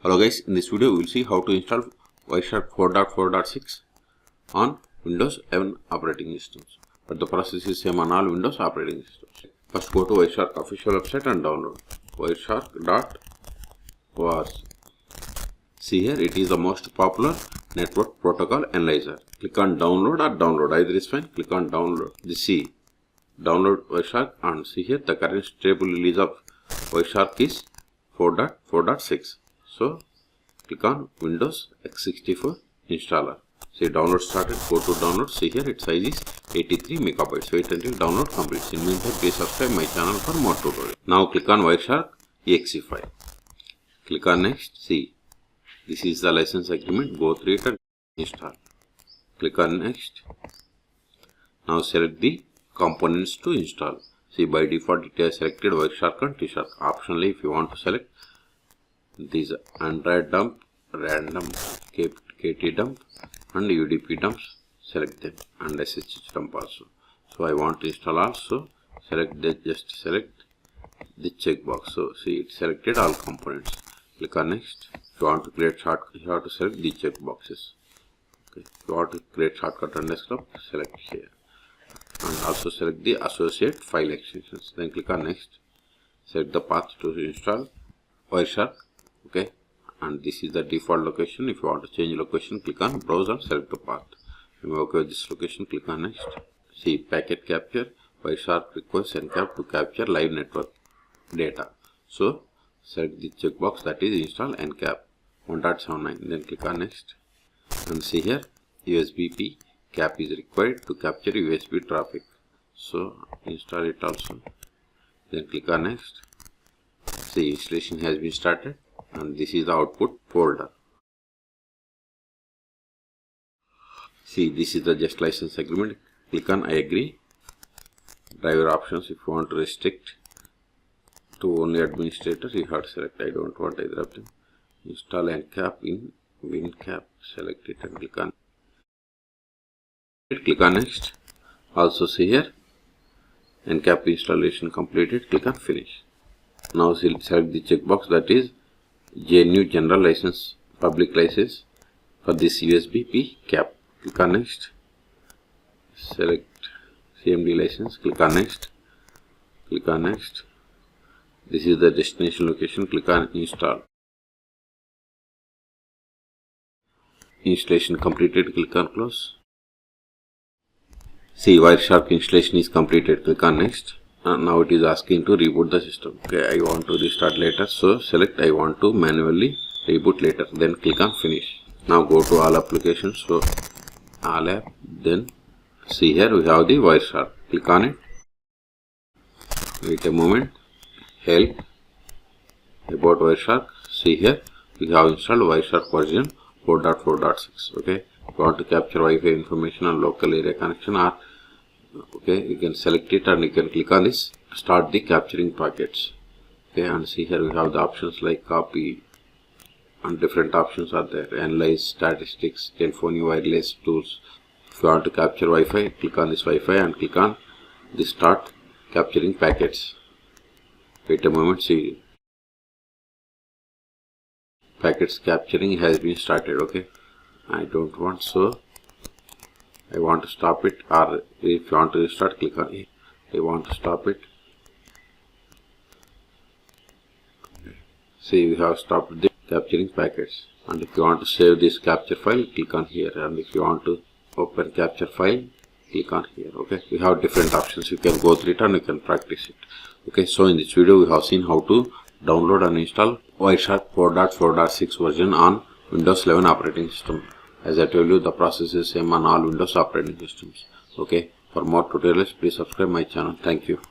Hello guys, in this video we will see how to install Wireshark 4.4.6 on Windows 11 operating systems. But the process is same on all Windows operating systems. First go to Wireshark official website and download wireshark.org. See here, it is the most popular network protocol analyzer. Click on download or download, either is fine. Click on download. See, download Wireshark, and see here the current stable release of Wireshark is 4.4.6. So click on Windows x64 installer. See, download started. Go to download. See here, its size is 83 megabytes. Wait until download completes. In meantime, please subscribe my channel for more tutorials. Now click on Wireshark exe file. Click on next. See, this is the license agreement. Go through it and install. Click on next. Now select the components to install. See, by default it has selected Wireshark and T-Shark. Optionally, if you want to select these Android dump, random KT dump and UDP dumps, select them, and SSH dump also. So I want to install also, select that, just select the checkbox. So see, it selected all components. Click on next. If you want to create shortcut, you have to select the checkboxes. Okay. If you want to create shortcut on desktop, select here, and also select the associate file extensions. Then click on next. Select the path to install Wireshark. Okay, and this is the default location. If you want to change location, click on browse and select the path. If you okay with this location, click on next. See, packet capture. Wireshark requires encap to capture live network data. So select the checkbox, that is install encap 1.79. Then click on next, and see here USB cap is required to capture USB traffic. So install it also. Then click on next. See, installation has been started, and this is the output folder. See, this is the just license agreement. Click on I agree. Driver options, if you want to restrict to only administrator, you have to select I don't want either of them. Install encap in WinCap, select it and click on it. Click on next. Also see here encap installation completed. Click on finish. Now select the checkbox, that is GNU general license, public license for this USB cap. Click on next. Select CMD license. Click on next. Click on next. This is the destination location. Click on install. Installation completed. Click on close. See, Wireshark installation is completed. Click on next. Now it is asking to reboot the system. Okay, I want to restart later, so select I want to manually reboot later. Then click on finish. Now go to all applications. So all app. Then see here we have the Wireshark. Click on it. Wait a moment. Help about Wireshark. See here we have installed Wireshark version 4.4.6. Okay, if you want to capture Wi-Fi information on local area connection, or okay, you can select it and you can click on this, start the capturing packets. Okay, and see here we have the options like copy, and different options are there. Analyze, statistics, telephony, wireless tools. If you want to capture Wi-Fi, click on this Wi-Fi and click on the start capturing packets. Wait a moment. See, packets capturing has been started. Okay, I don't want, so I want to stop it, or if you want to restart, click on it. I want to stop it. See, we have stopped the capturing packets. And if you want to save this capture file, click on here. And if you want to open capture file, click on here. Okay, we have different options. You can go through it and you can practice it. Okay, so in this video we have seen how to download and install Wireshark 4.4.6 version on Windows 11 operating system. As I told you, the process is same on all Windows operating systems. Okay, for more tutorials, please subscribe my channel. Thank you.